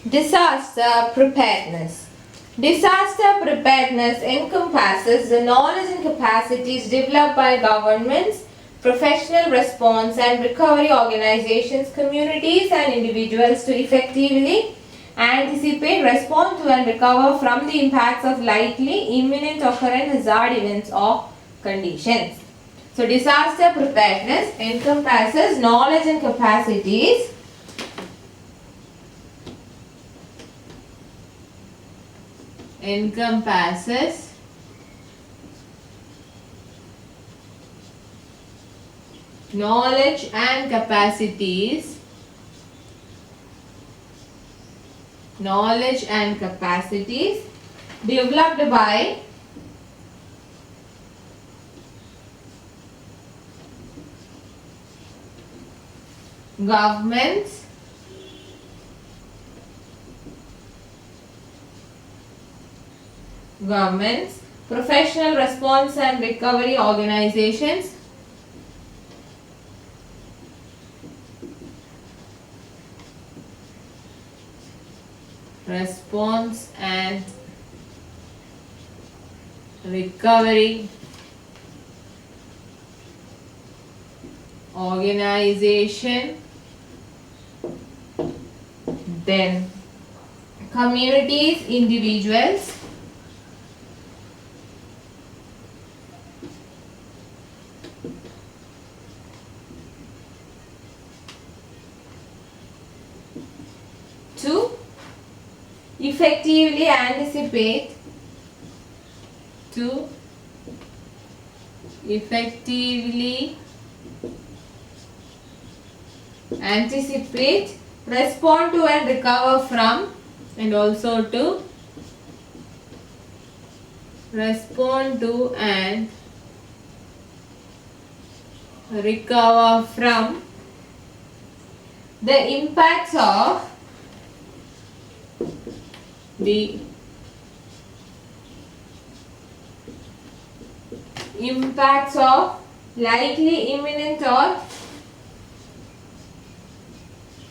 Disaster preparedness. Disaster preparedness encompasses the knowledge and capacities developed by governments, professional response and recovery organizations, communities and individuals to effectively anticipate, respond to and recover from the impacts of likely, imminent or current hazard events or conditions. So, disaster preparedness encompasses knowledge and capacities knowledge and capacities developed by governments, professional response and recovery organizations, response and recovery organization, then communities, individuals, to effectively anticipate, respond to and recover from, and also to respond to and recover from the impacts of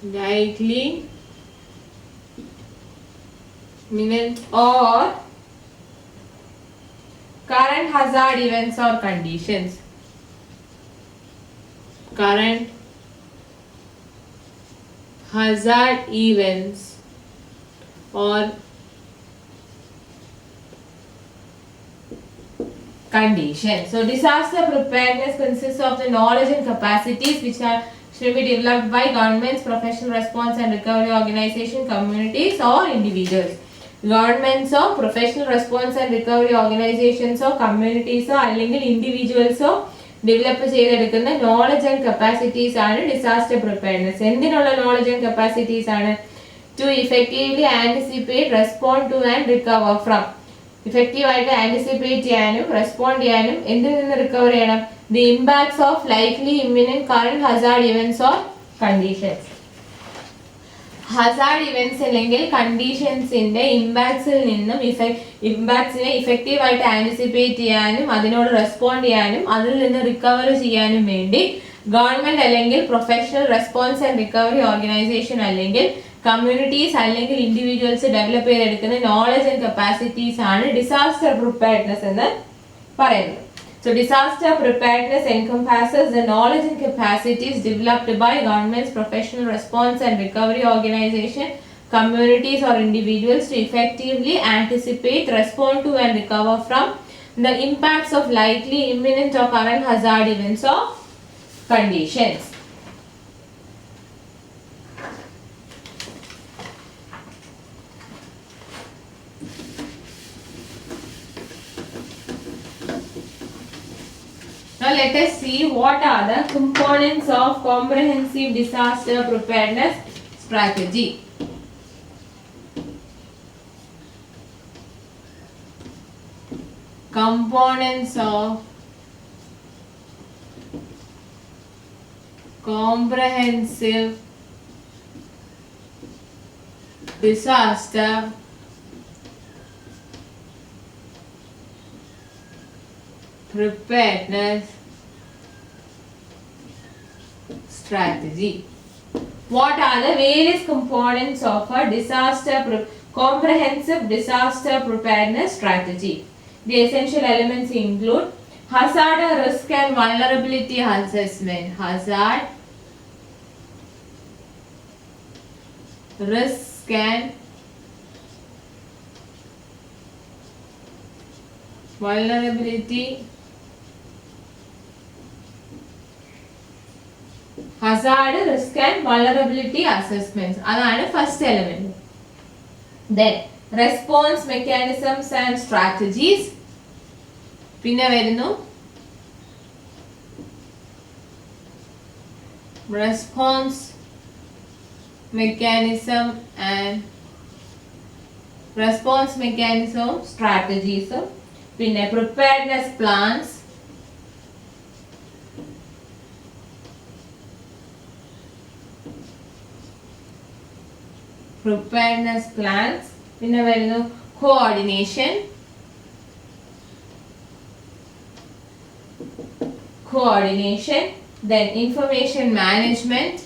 likely, imminent or current hazard events or conditions. Current hazard events or conditions. So, disaster preparedness consists of the knowledge and capacities which should be developed by governments, professional response and recovery organization, communities or individuals. Governments or professional response and recovery organizations or communities or അല്ലെങ്കിൽ individuals or develop ചെയ്തെടുക്കുന്ന knowledge and capacities ആണ് disaster preparedness. എന്തിനുള്ള knowledge and capacities ആണ്? To effectively anticipate, respond to and recover from. ഇഫക്റ്റീവായിട്ട് anticipate ചെയ്യാനും respond ചെയ്യാനും എന്തിൽ നിന്ന് റിക്കവർ ചെയ്യണം? The impacts of likely, imminent, current hazard events or conditions. Hazard events അല്ലെങ്കിൽ കണ്ടീഷൻസിന്റെ ഇമ്പാക്ട്സിൽ നിന്നും ഇമ്പാക്ട്സിനെ ഇഫക്റ്റീവായിട്ട് ആൻറ്റിസിപ്പേറ്റ് ചെയ്യാനും അതിനോട് റെസ്പോണ്ട് ചെയ്യാനും അതിൽ നിന്ന് റിക്കവർ ചെയ്യാനും വേണ്ടി ഗവൺമെന്റ് അല്ലെങ്കിൽ professional response and recovery organisation അല്ലെങ്കിൽ കമ്മ്യൂണിറ്റീസ് അല്ലെങ്കിൽ ഇൻഡിവിജ്വൽസ് ഡെവലപ്പ് ചെയ്തെടുക്കുന്ന നോളജ് ആൻഡ് കപ്പാസിറ്റീസ് ആണ് ഡിസാസ്റ്റർ പ്രിപ്പയർഡ്നെസ് എന്ന് പറയുന്നത്. So, disaster preparedness encompasses the knowledge and capacities developed by governments, professional response and recovery organization, communities or individuals to effectively anticipate, respond to and recover from the impacts of likely, imminent or current hazard events or conditions. Now let us see what are the components of comprehensive disaster preparedness strategy. Components of comprehensive disaster preparedness strategy. What are the various components of a comprehensive disaster preparedness strategy? The essential elements include hazard, risk and vulnerability assessment. Hazard, risk and vulnerability, hazard, risk and vulnerability assessments. That is first element. Then response mechanisms and strategies. പിന്നെ വരുന്നു response mechanism strategies. പിന്നെ preparedness plans. പിന്നെ വരുന്നു coordination, then information management,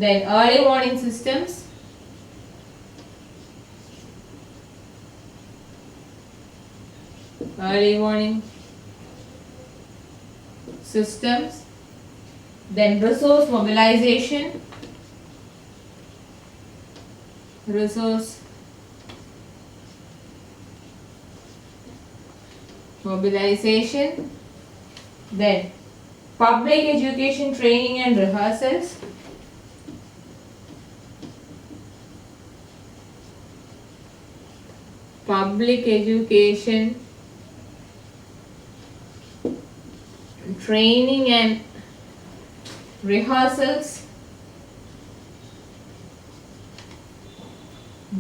then early warning systems, then resource mobilization, then public education training and rehearsals,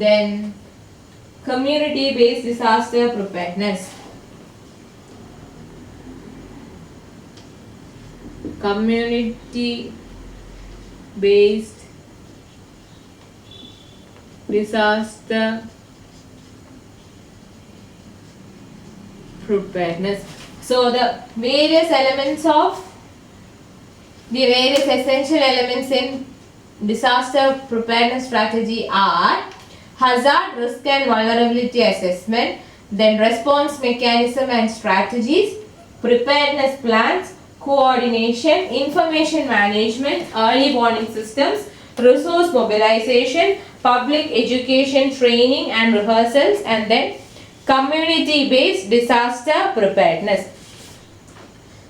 then community based disaster preparedness, So the various essential elements in disaster preparedness strategy are hazard, risk and vulnerability assessment, then response mechanism and strategies, preparedness plans, coordination, information management, early warning systems, resource mobilization, public education training and rehearsals, and then community based disaster preparedness.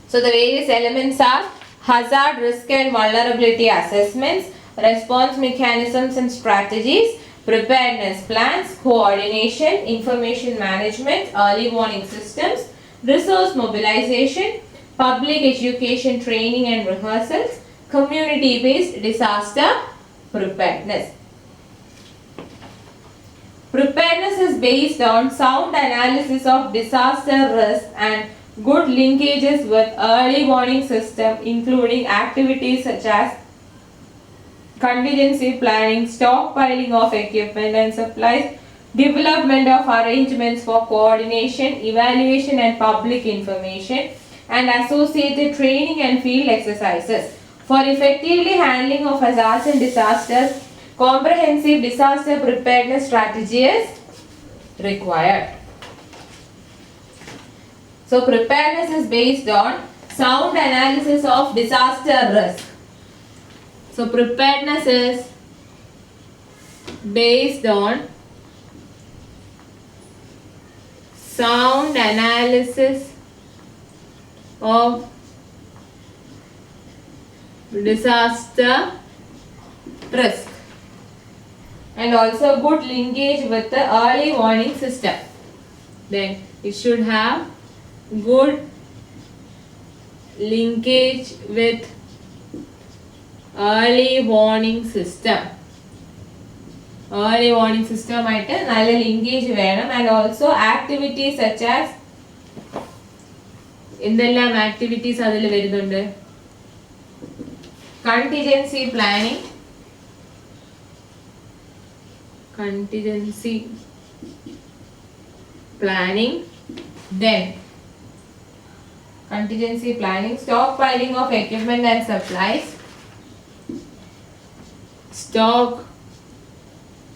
So the various elements are hazard, risk and vulnerability assessments, response mechanisms and strategies, preparedness plans, coordination, information management, early warning systems, resource mobilization, public education training and rehearsals, community based disaster preparedness. Preparedness is based on sound analysis of disaster risk and good linkages with early warning system, including activities such as contingency planning, stockpiling of equipment and supplies, development of arrangements for coordination, evaluation and public information, and associated training and field exercises. For effectively handling of hazards and disasters, comprehensive disaster preparedness strategy is required. So preparedness is based on sound analysis of disaster risk. So preparedness is based on sound analysis of disaster risk and also good linkage with the early warning system. Then it should have good linkage with early warning system. Early warning system ആയിട്ട് നല്ല linkage വേണം, and also activities such as എന്തെല്ലാം activities അതിൽ വരുന്നുണ്ട്? Contingency planning, contingency planning. Then contingency planning, stockpiling of equipment and supplies, stock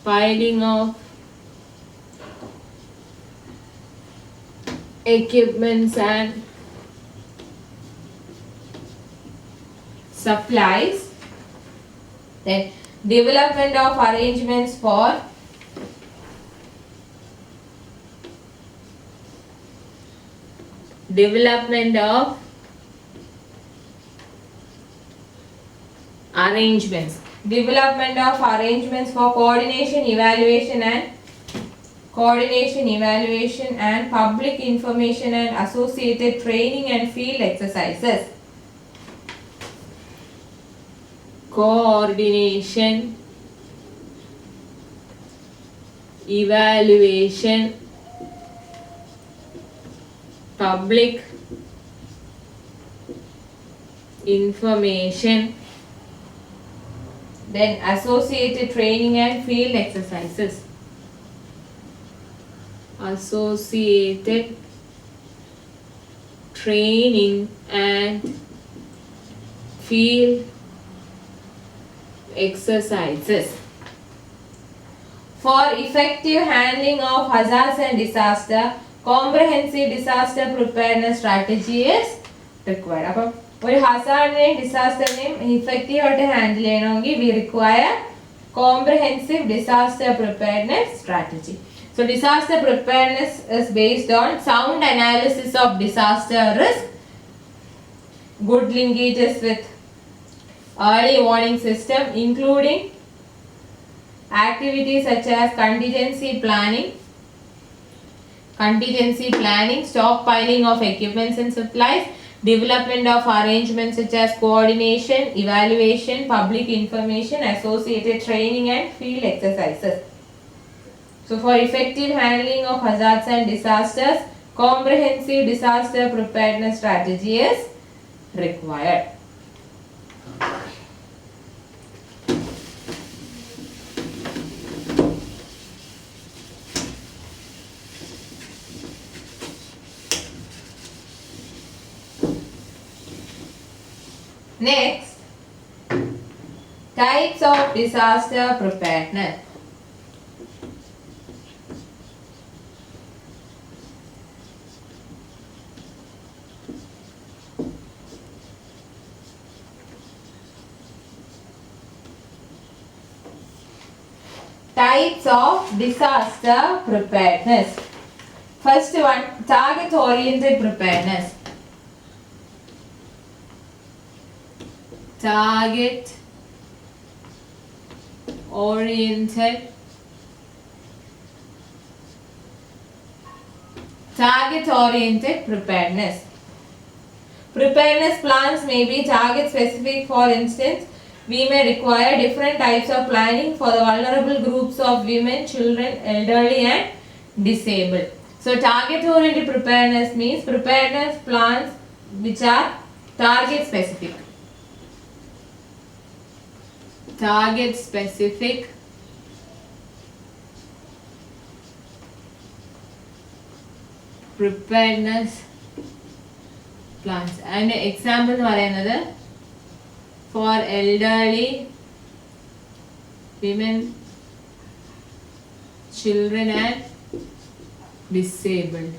piling of equipments and supplies. Then development of arrangements for arrangements for coordination, evaluation and public information and associated training and field exercises. Coordination, evaluation, public information, then associated training and field exercises. Associated training and field exercises. For effective handling of hazards and disaster, comprehensive disaster preparedness strategy is required. അപ്പോൾ ഒരു ഹസാർഡിനെയും ഡിസാസ്റ്ററിനെയും effective ആയിട്ട് handle ചെയ്യണമെങ്കിൽ we require comprehensive disaster preparedness strategy. So disaster preparedness is based on sound analysis of disaster risk, good linkages with early warning system, including activities such as contingency planning, stockpiling of equipments and supplies, development of arrangements such as coordination, evaluation, public information, associated training and field exercises. So for effective handling of hazards and disasters, comprehensive disaster preparedness strategy is required. Next, types of disaster preparedness. Types of disaster preparedness. First one, target oriented preparedness. Target oriented preparedness. Preparedness plans may be target specific. For instance, we may require different types of planning for the vulnerable groups of women, children, elderly and disabled. So target oriented preparedness means preparedness plans which are target specific. Target specific preparedness plans. And example എന്ന് പറയുന്നത് for elderly, women, children and disabled.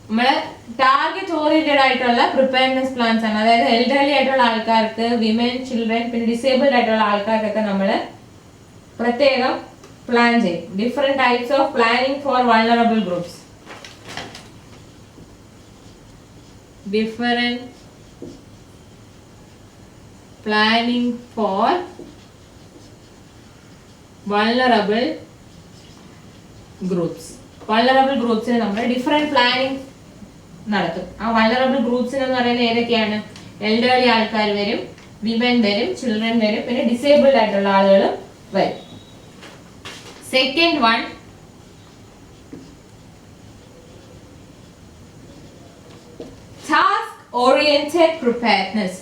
നമ്മുടെ target oriented ആയിട്ടുള്ള preparedness plans ആണ്. അതായത് elderly ആയിട്ടുള്ള ആൾക്കാർക്ക്, women, children, പിന്നെ disabled ആയിട്ടുള്ള ആൾക്കാർക്കൊക്കെ നമ്മൾ പ്രത്യേകം പ്ലാൻ ചെയ്യും. Different types of planning for vulnerable groups. Different planning for vulnerable groups. Vulnerable ഗ്രൂപ്പ്സിന് നമ്മൾ ഡിഫറെന്റ് പ്ലാനിങ് നടത്തും. ആ വൾണറബിൾ ഗ്രൂപ്പ്സിന് എന്ന് പറയുന്നത് ഏതൊക്കെയാണ്? എൽഡർലി ആൾക്കാർ വരും, വിമൻ വരും, ചിൽഡ്രൻ വരും, പിന്നെ ഡിസേബിൾഡ് ആയിട്ടുള്ള ആളുകളും വരും. Second one, task oriented preparedness.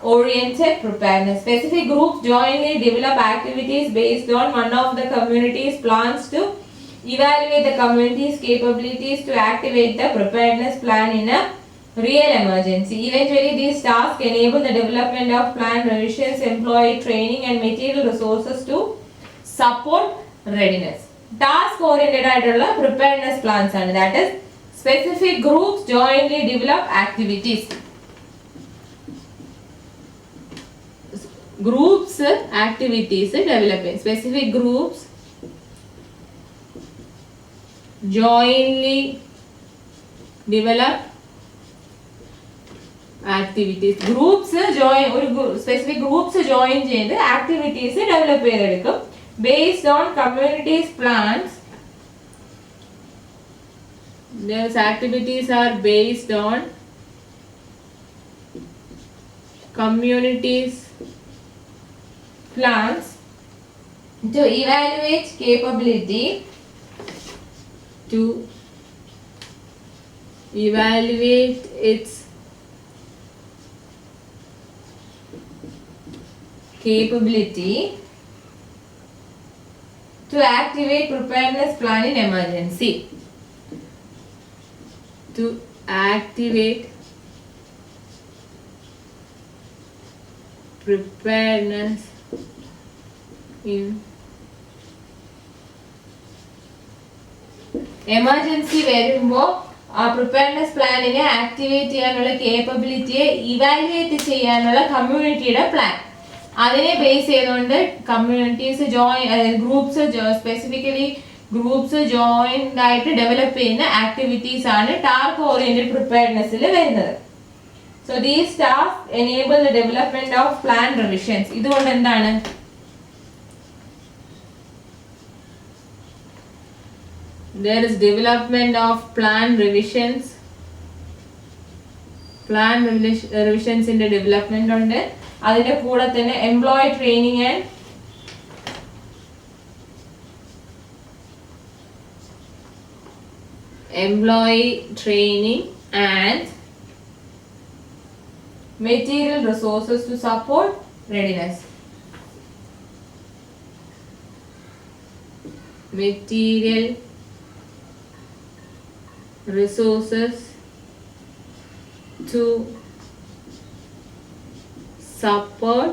oriented preparedness. Specific groups jointly develop activities based on one of the community's plans to evaluate the community's capabilities to activate the preparedness plan in a real emergency. Eventually, these tasks enable the development of plan revisions, employee training and material resources to support readiness. Task oriented ആയിട്ടുള്ള preparedness plans ആണ്. That is, specific groups jointly develop activities. Groups activities developing. Specific groups jointly develop activities. Groups join ഒരു specific groups join ചെയ്ത് activities develop ചെയ്തെടുക്കും based on communities plans. These activities are based on communities plans to evaluate capability to evaluate its capability to activate preparedness plan in emergency. To activate preparedness in emergency വരുമ്പോൾ ആ preparedness പ്ലാനിനെ activate ചെയ്യാനുള്ള കേപ്പബിലിറ്റിയെ evaluate ചെയ്യാനുള്ള കമ്മ്യൂണിറ്റിയുടെ plan അതിനെ base ചെയ്തുകൊണ്ട് communities groups specifically groups joined ആയിട്ട് develop ചെയ്യുന്ന activities ആണ് ടാസ്ക് ഓറിയന്റഡ് പ്രിപ്പയർനെസ്സിൽ വരുന്നത്. So these task enable the development of plan revisions. ഇതുകൊണ്ട് എന്താണ് there is development of plan revisions. Plan revisions in the development ഉണ്ട്. അതിന്റെ കൂടെ തന്നെ employee training and material resources to support readiness. Material resources to support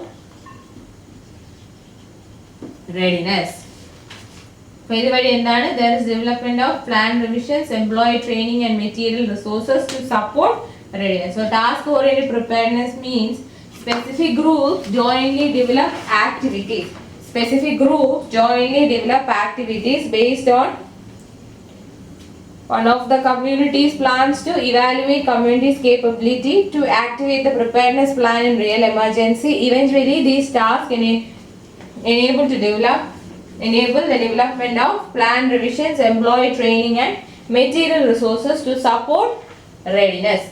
readiness. ഇതുവഴി എന്താണ് there is development of plan revisions, employee training and material resources to support readiness. So task oriented preparedness means specific groups jointly develop activities. Specific groups jointly develop activities based on one of the community's plans to evaluate community's capability to activate the preparedness plan in real emergency. Eventually, these tasks enable the development of plan revisions, employee training and material resources to support readiness.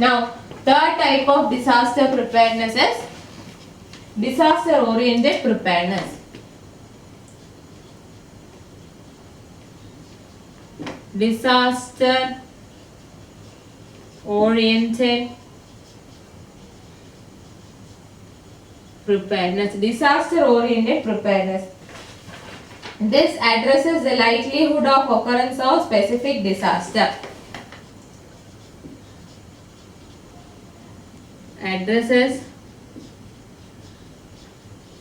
Now, third type of disaster preparedness is disaster oriented preparedness. Disaster oriented preparedness. Disaster oriented preparedness. This addresses the likelihood of occurrence of specific disaster. Addresses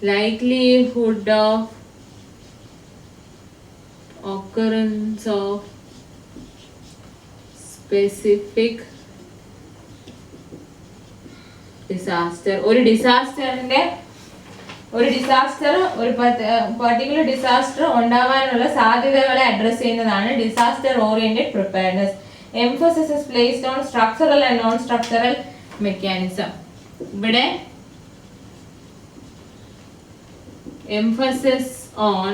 likelihood of occurrence of specific disaster. ഒരു particular disaster ഉണ്ടാവാനുള്ള സാധ്യതകളെ address ചെയ്യുന്നതാണ് disaster oriented preparedness. Emphasis is placed on structural and non structural mechanism. ഇവിടെ emphasis on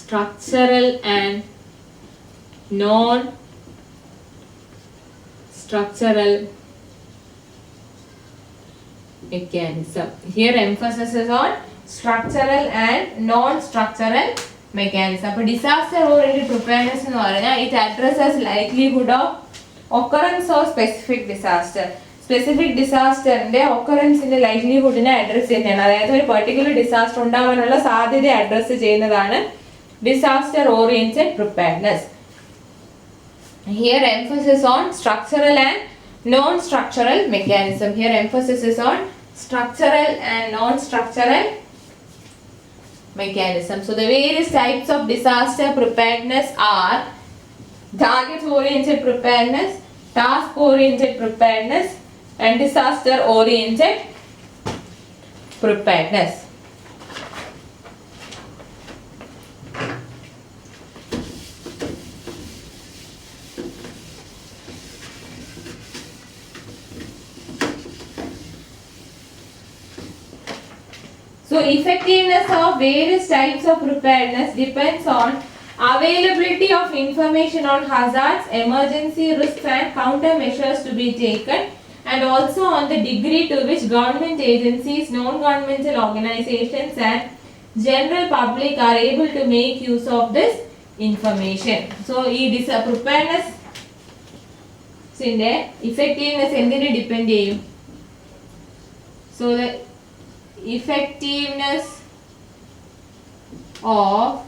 structural and non-structural mechanism. Here emphasis is on structural and non-structural mechanism. So disaster oriented preparedness എന്ന് പറഞ്ഞാൽ it addresses likelihood of occurrence of specific disaster. Specific ഡിസാസ്റ്ററിന്റെ ഒക്കറൻസിന്റെ ലൈവ്ലിഹുഡിനെ address ചെയ്യുന്നതാണ്. അതായത് ഒരു particular disaster ഉണ്ടാവാനുള്ള സാധ്യത അഡ്രസ് ചെയ്യുന്നതാണ് disaster oriented preparedness. Here emphasis on structural and non-structural mechanism. Here emphasis is on structural and non-structural mechanism. So the various types of disaster preparedness are target oriented preparedness, task oriented preparedness and disaster oriented preparedness. So effectiveness of various types of preparedness depends on availability of information on hazards, emergency risks and countermeasures to be taken, and also on the degree to which government agencies, non-governmental organizations and general public are able to make use of this information. So preparedness effectiveness endine depend cheyum. So the effectiveness of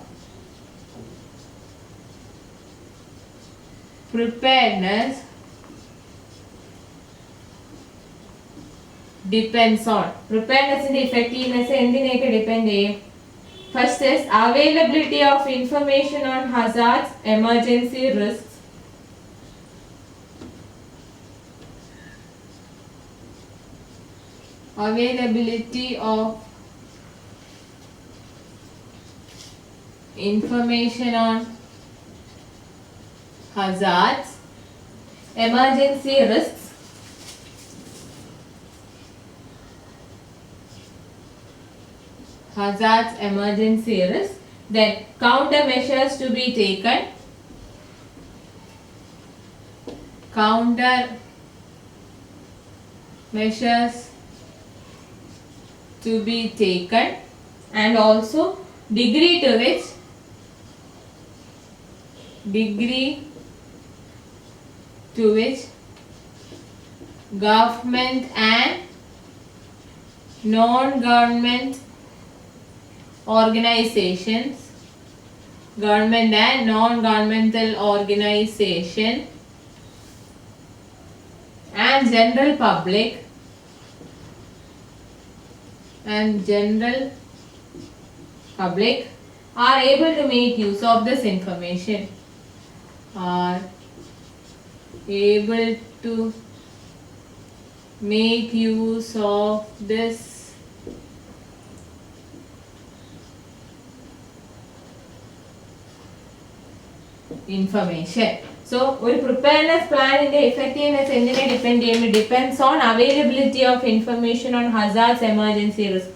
preparedness depends on preparedness in the effectiveness endinekku depend cheyum. First is availability of information on hazards, emergency risks, availability of information on hazards, emergency risks, emergency risks, then countermeasures to be taken, and also degree to which government and non-government organizations, government and non-governmental organization and general public are able to make use of this information, are able to make use of this information. So ഒരു preparedness plan ന്റെ effectiveness എന്തിനെ depend ചെയ്യും? Depends on availability of information on hazards, emergency risk.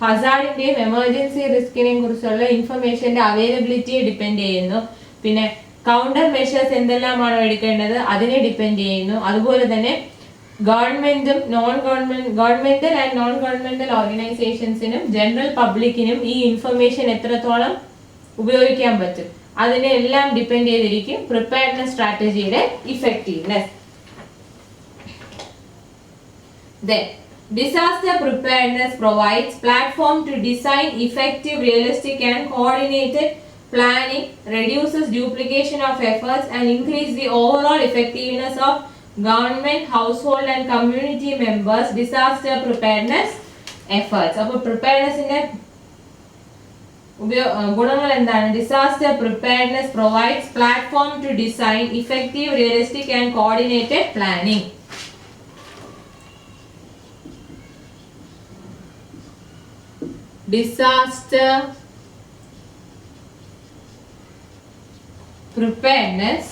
ഹസാർഡിന്റെയും emergency റിസ്കിനെയും കുറിച്ചുള്ള ഇൻഫർമേഷന്റെ അവൈലബിലിറ്റിയെ depend ചെയ്യുന്നു. പിന്നെ കൗണ്ടർ മെഷേഴ്സ് എന്തെല്ലാമാണോ എടുക്കേണ്ടത് അതിനെ ഡിപെൻഡ് ചെയ്യുന്നു. അതുപോലെ തന്നെ ഗവൺമെന്റും ഗവൺമെന്റൽ ആൻഡ് നോൺ ഗവൺമെന്റൽ ഓർഗനൈസേഷൻസിനും ജനറൽ പബ്ലിക്കിനും ഈ ഇൻഫർമേഷൻ എത്രത്തോളം ഉപയോഗിക്കാൻ പറ്റും അതിനെ എല്ലാം ഡിപെൻഡ് ചെയ്തിരിക്കും പ്രിപ്പയർനെസ് സ്ട്രാറ്റജിയുടെ effectiveness. Then disaster preparedness provides platform to design effective, realistic and coordinated planning, reduces duplication of efforts and increase the overall effectiveness of government, household and community members disaster preparedness efforts. അപ്പോൾ preparednessന്റെ ഗുണങ്ങൾ എന്താണ്? Disaster preparedness provides platform to design effective, realistic and coordinated planning. Disaster preparedness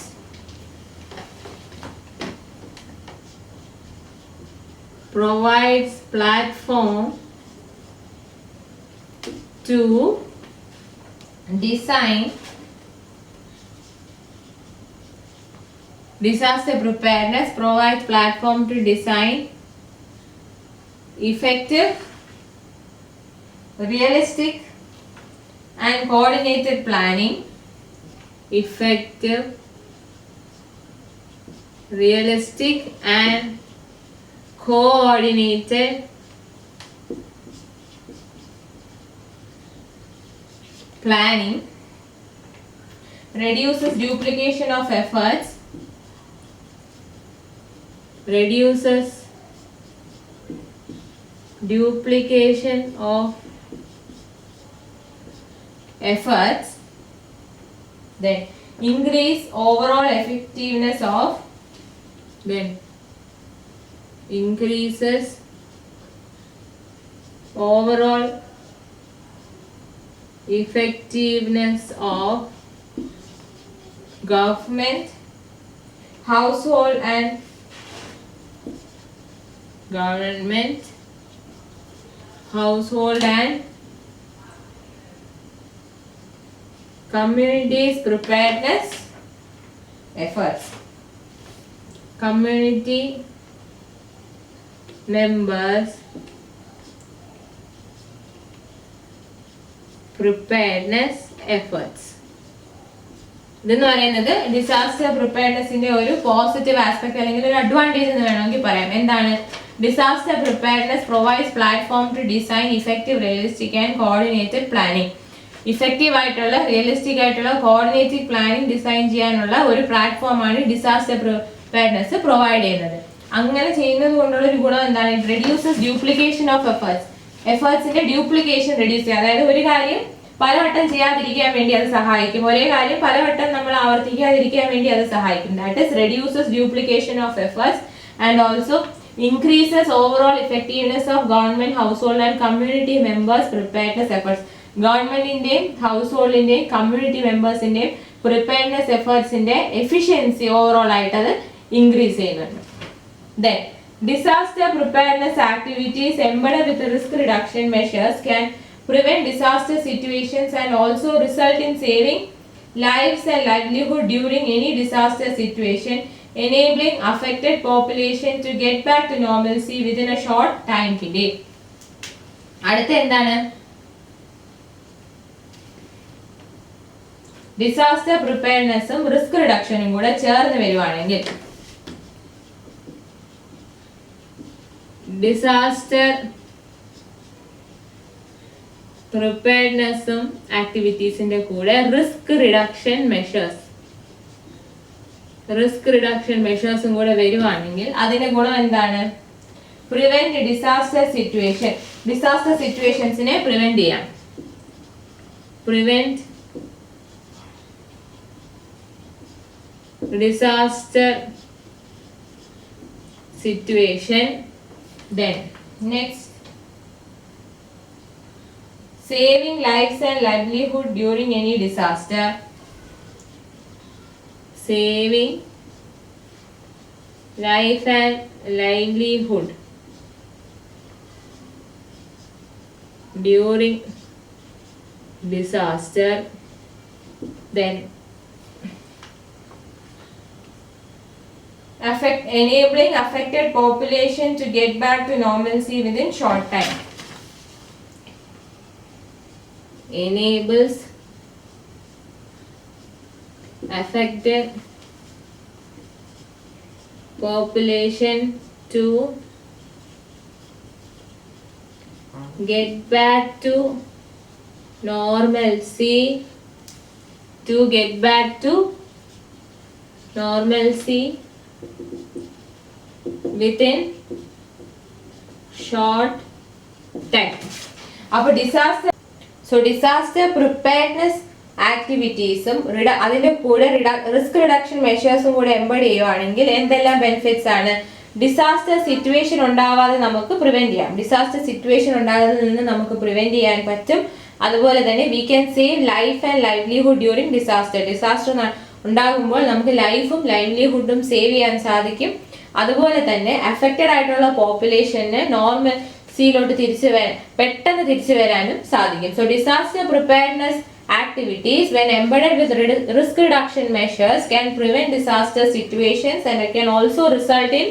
provides platform to design disaster preparedness provides platform to design effective, realistic and coordinated planning, effective, realistic and coordinated planning reduces duplication of efforts, reduces duplication of efforts, then increase overall effectiveness of, then increases overall effectiveness of government, household and government, household and communities preparedness efforts. Community members preparedness efforts. ഇതെന്ന് പറയുന്നത് disaster പ്രിപ്പയർനെസിന്റെ ഒരു positive aspect അല്ലെങ്കിൽ ഒരു advantage എന്ന് വേണമെങ്കിൽ പറയാം. എന്താണ്? Disaster preparedness provides platform to design effective realistic and coordinated planning. Effective ആയിട്ടുള്ള റിയലിസ്റ്റിക് ആയിട്ടുള്ള കോർഡിനേറ്റഡ് പ്ലാനിങ് ഡിസൈൻ ചെയ്യാനുള്ള ഒരു പ്ലാറ്റ്ഫോമാണ് ഡിസാസ്റ്റർ പ്രിപ്പയർനെസ് പ്രൊവൈഡ് ചെയ്യുന്നത്. അങ്ങനെ ചെയ്യുന്നത് കൊണ്ടുള്ള ഒരു ഗുണം എന്താണ്? ഇറ്റ് റെഡ്യൂസസ് ഡ്യൂപ്ലിക്കേഷൻ ഓഫ് എഫേർട്സിന്റെ ഡ്യൂപ്ലിക്കേഷൻ റെഡ്യൂസ് ചെയ്യുക. അതായത് ഒരു കാര്യം പലവട്ടം ചെയ്യാതിരിക്കാൻ വേണ്ടി അത് സഹായിക്കും. ഒരേ കാര്യം പലവട്ടം നമ്മൾ ആവർത്തിക്കാതിരിക്കാൻ വേണ്ടി അത് സഹായിക്കും. That is reduces duplication of efforts and also increases overall effectiveness of government, household and community members preparedness efforts. ഗവൺമെന്റിന്റെയും ഹൗസ്ഹോൾഡിന്റെയും കമ്മ്യൂണിറ്റി മെമ്പേഴ്സിന്റെയും പ്രിപ്പയർനെസ് എഫേർട്സിന്റെ എഫിഷ്യൻസി ഓവറോൾ ആയിട്ട് അത് ഇൻക്രീസ് ചെയ്യുന്നുണ്ട്. Then disaster preparedness activities embedded with risk reduction measures can prevent disaster situations and also result in saving lives and livelihood during any disaster situation, enabling affected population to get back to normalcy within a short time period. അടുത്ത എന്താണ്? Disaster പ്രിപ്പയർനെസ്സും risk റിഡക്ഷനും കൂടെ ചേർന്ന് വരുവാണെങ്കിൽ disaster പ്രിപ്പയർനെസ്സും ആക്ടിവിറ്റീസിന്റെ കൂടെ risk reduction മെഷേഴ്സും കൂടെ വരുവാണെങ്കിൽ അതിന്റെ ഗുണം എന്താണ്? പ്രിവെന്റ് ഡിസാസ്റ്റർ സിറ്റുവേഷൻസിനെ പ്രിവെന്റ് ചെയ്യാം. Prevent disaster situation. Then next, saving lives and livelihood during any disaster. Saving life and livelihood during disaster. Then enabling affected population to get back to normalcy within short time. Enables affected population to get back to normalcy within short time. അപ്പോൾ disaster preparedness ആക്ടിവിറ്റീസും അതിന്റെ കൂടെ risk reduction മെഷേഴ്സും കൂടെ embed ചെയ്യുവാണെങ്കിൽ എന്തെല്ലാം benefits ആണ്? Disaster situation ഉണ്ടാവാതെ നമുക്ക് prevent ചെയ്യാം. ഡിസാസ്റ്റർ സിറ്റുവേഷൻ ഉണ്ടാകുന്നതിൽ നിന്ന് നമുക്ക് പ്രിവെന്റ് ചെയ്യാൻ പറ്റും. അതുപോലെ തന്നെ we can save life and livelihood during disaster ഉണ്ടാകുമ്പോൾ നമുക്ക് ലൈഫും ലൈവ്ലിഹുഡും സേവ് ചെയ്യാൻ സാധിക്കും. അതുപോലെ തന്നെ അഫക്റ്റഡ് ആയിട്ടുള്ള പോപ്പുലേഷന് നോർമൽസിയിലോട്ട് പെട്ടെന്ന് തിരിച്ചു വരാനും സാധിക്കും. So disaster preparedness activities when embedded with risk reduction measures can prevent disaster situations and it can also result in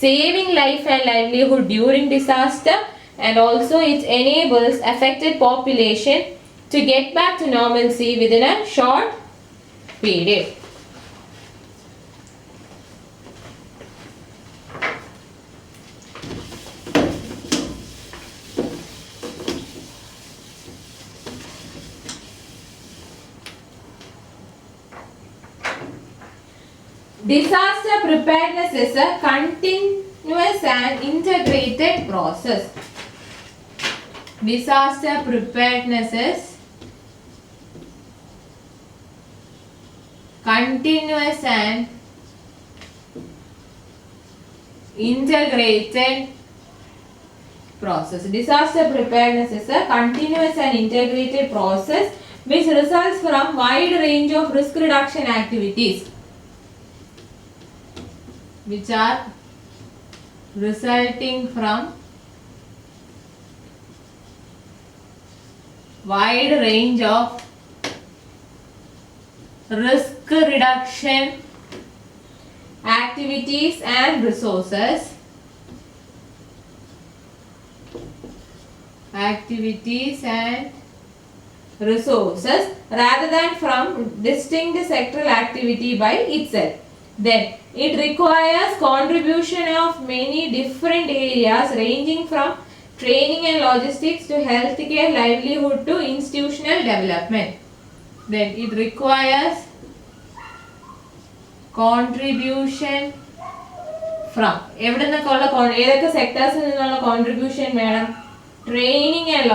saving life and livelihood during disaster, and also it enables affected population to get back to normalcy within a short period. Disaster preparedness is a continuous and integrated process. Disaster preparedness is continuous and integrated process. Disaster preparedness is a continuous and integrated process which results from wide range of risk reduction activities which are resulting from wide range of risk reduction activities and resources rather than from distinct sectoral activity by itself. Then it requires contribution of many different areas ranging from training and logistics to healthcare, livelihood to institutional development. Then it requires contribution from ഏതൊക്കെ സെക്ടേഴ്സിൽ നിന്നുള്ള contribution വേണം? Training and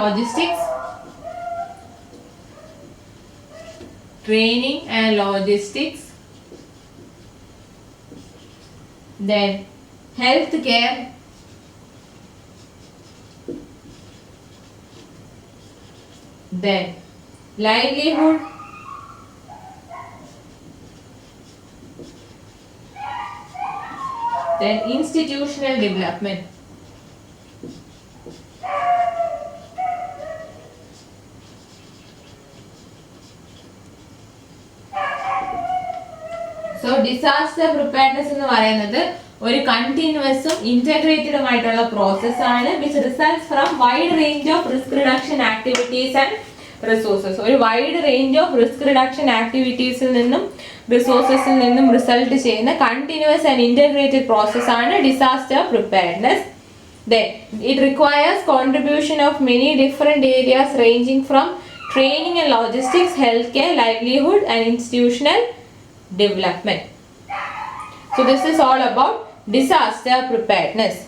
logistics, then healthcare, then livelihood, then institutional development. So disaster preparedness എന്ന് പറയുന്നത് ഒരു കണ്ടിന്യൂസും ഇന്റഗ്രേറ്റഡുമായിട്ടുള്ള process ആണ് which results from wide range of risk reduction activities and resources. ഒരു wide range of risk reduction ആക്ടിവിറ്റീസിൽ നിന്നും റിസോഴ്സസിൽ നിന്നും റിസൾട്ട് ചെയ്യുന്ന കണ്ടിന്യൂസ് ആൻഡ് ഇന്റഗ്രേറ്റഡ് പ്രോസസ് ആണ് disaster preparedness. Then it requires contribution of many different areas ranging from training and logistics, healthcare, livelihood and institutional development. So this is all about disaster preparedness.